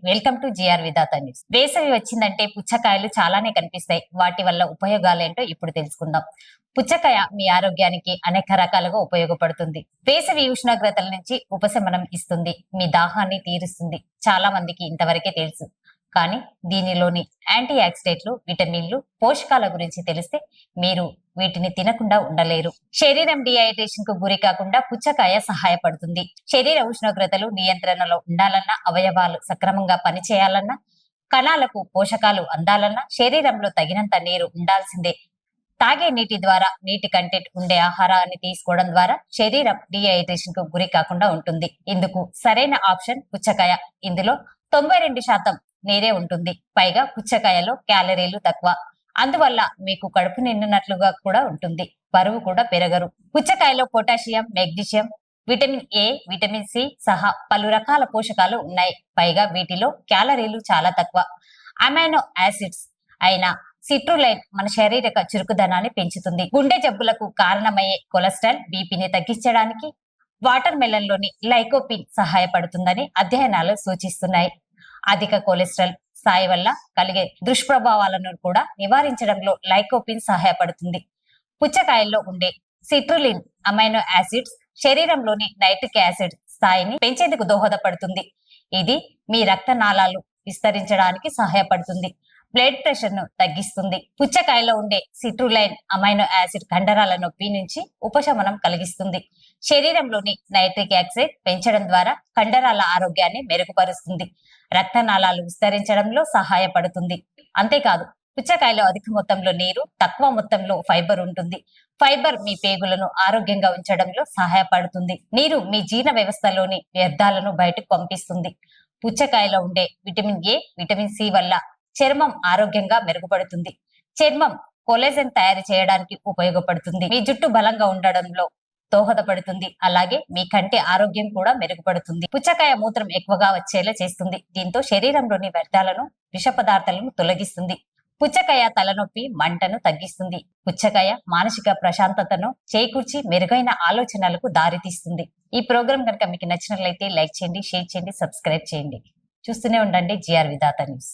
Welcome to GR Vidhatha news. వేసవి వచ్చిందంటే పుచ్చకాయలు చాలానే కనిపిస్తాయి. వాటి వల్ల ఉపయోగాలేంటో ఇప్పుడు తెలుసుకుందాం. పుచ్చకాయ మీ ఆరోగ్యానికి అనేక రకాలుగా ఉపయోగపడుతుంది. వేసవి ఉష్ణోగ్రతల నుంచి ఉపశమనం ఇస్తుంది, మీ దాహాన్ని తీరుస్తుంది. చాలా మందికి ఇంతవరకే తెలుసు. కానీ దీనిలోని యాంటీ ఆక్సిడెంట్లు, విటమిన్లు, పోషకాల గురించి తెలిస్తే మీరు వీటిని తినకుండా ఉండలేరు. శరీరం డిహైడ్రేషన్ కు గురి కాకుండా పుచ్చకాయ సహాయపడుతుంది. శరీర ఉష్ణోగ్రతలు నియంత్రణలో ఉండాలన్నా, అవయవాలు సక్రమంగా పనిచేయాలన్నా, కణాలకు పోషకాలు అందాలన్నా శరీరంలో తగినంత నీరు ఉండాల్సిందే. తాగే నీటి ద్వారా నీటి కంటెంట్ ఉండే ఆహారాన్ని తీసుకోవడం ద్వారా శరీరం డిహైడ్రేషన్ కు గురి కాకుండా ఉంటుంది. ఇందుకు సరైన ఆప్షన్ పుచ్చకాయ. ఇందులో 92% నీరే ఉంటుంది. పైగా పుచ్చకాయలో క్యాలరీలు తక్కువ. అందువల్ల మీకు కడుపు నిండినట్లుగా కూడా ఉంటుంది. బరువు కూడా పెరగరు. పుచ్చకాయలో potassium, magnesium, vitamin A, vitamin C సహా పలు రకాల పోషకాలు ఉన్నాయి. పైగా వీటిలో క్యాలరీలు చాలా తక్కువ. అమైనో యాసిడ్స్ అయిన సిట్రులైన్ మన శారీరక చురుకుదనాన్ని పెంచుతుంది. గుండె జబ్బులకు కారణమయ్యే కొలెస్ట్రాల్, బీపీని తగ్గించడానికి వాటర్ మెలన్ లోని లైకోపిన్ సహాయపడుతుందని అధ్యయనాలు సూచిస్తున్నాయి. అధిక కొలెస్ట్రాల్ స్థాయి వల్ల కలిగే దుష్ప్రభావాలను కూడా నివారించడంలో లైకోపిన్ సహాయపడుతుంది. పుచ్చకాయల్లో ఉండే సిట్రులిన్ అమైనో యాసిడ్స్ శరీరంలోని నైట్రిక్ యాసిడ్ స్థాయిని పెంచేందుకు దోహదపడుతుంది. ఇది మీ రక్తనాళాలు విస్తరించడానికి సహాయపడుతుంది. బ్లడ్ ప్రెషర్ ను తగ్గిస్తుంది. పుచ్చకాయలో ఉండే సిట్రులైన్ అమైనో యాసిడ్ కండరాల నొప్పి నుంచి ఉపశమనం కలిగిస్తుంది. శరీరంలోని నైట్రిక్ ఆక్సైడ్ పెంచడం ద్వారా కండరాల ఆరోగ్యాన్ని మెరుగుపరుస్తుంది. రక్తనాళాలు విస్తరించడంలో సహాయపడుతుంది. అంతేకాదు, పుచ్చకాయలో అధిక మొత్తంలో నీరు, తక్కువ మొత్తంలో ఫైబర్ ఉంటుంది. ఫైబర్ మీ పేగులను ఆరోగ్యంగా ఉంచడంలో సహాయపడుతుంది. నీరు మీ జీర్ణ వ్యవస్థలోని వ్యర్థాలను బయటకు పంపిస్తుంది. పుచ్చకాయలో ఉండే విటమిన్ ఏ, విటమిన్ సి వల్ల చర్మం ఆరోగ్యంగా మెరుగుపడుతుంది. చర్మం కొలేజన్ తయారు చేయడానికి ఉపయోగపడుతుంది. మీ జుట్టు బలంగా ఉండడంలో దోహదపడుతుంది. అలాగే మీ కంటి ఆరోగ్యం కూడా మెరుగుపడుతుంది. పుచ్చకాయ మూత్రం ఎక్కువగా వచ్చేలా చేస్తుంది. దీంతో శరీరంలోని వ్యర్థాలను, విష పదార్థాలను తొలగిస్తుంది. పుచ్చకాయ తలనొప్పి, మంటను తగ్గిస్తుంది. పుచ్చకాయ మానసిక ప్రశాంతతను చేకూర్చి మెరుగైన ఆలోచనలకు దారితీస్తుంది. ఈ ప్రోగ్రాం కనుక మీకు నచ్చినట్లయితే లైక్ చేయండి, షేర్ చేయండి, సబ్స్క్రైబ్ చేయండి. చూస్తూనే ఉండండి జిఆర్ విధాత న్యూస్.